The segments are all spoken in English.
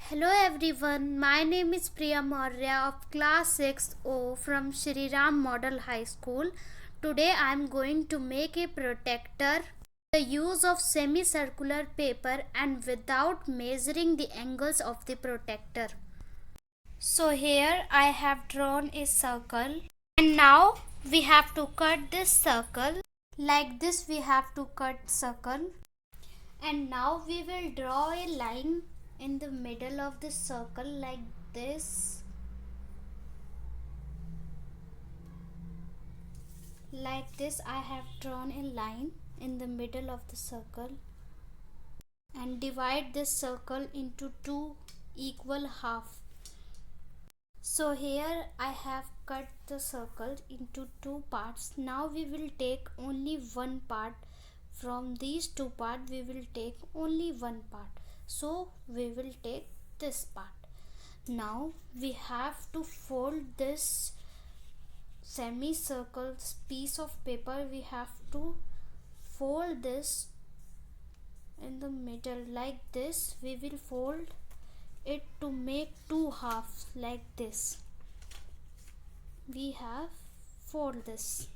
Hello everyone, my name is Priya Maurya of class 6O from Shri Ram Model High School. Today I am going to make a protector. The use of semicircular paper and without measuring the angles of the protector. So here I have drawn a circle and now we have to cut this circle. Like this we have to cut circle. And now we will draw a line in the middle of the circle like this. Like this I have drawn a line in the middle of the circle and divide this circle into two equal half. So here I have cut the circle into two parts. Now we will take only one part. From these two parts we will take only one part. So we will take this part. Now we have to fold this semicircle piece of paper. We have to fold this in the middle like this. We will fold it to make two halves like this. We have fold this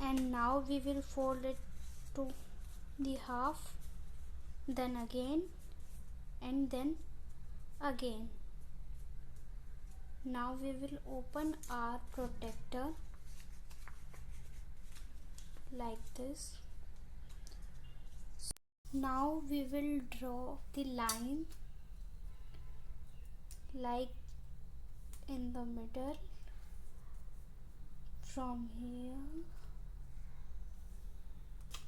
and now we will fold it to the half, then again and then again. Now we will open our protector like this. Now we will draw the line like in the middle. From here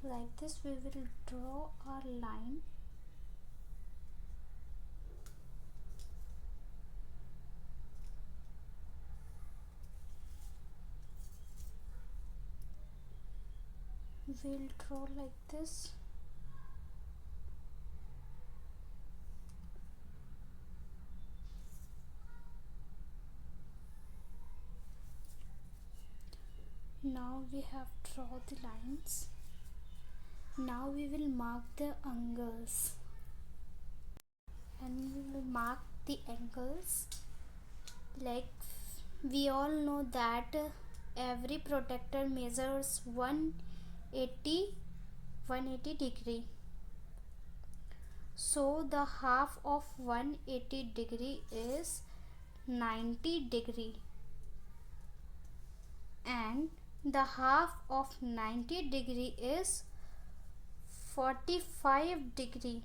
like this we will draw our line. We'll draw like this. Now we have drawn the lines. Now we will mark the angles and we will mark the angles. Like we all know that every protector measures 180 degree. So the half of 180 degree is 90 degree and the half of 90 degree is 45 degree,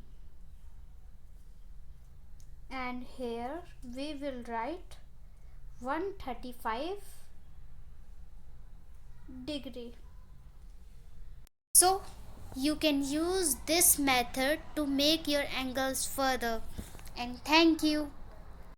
and here we will write 135 degree. So you can use this method to make your angles further, and thank you.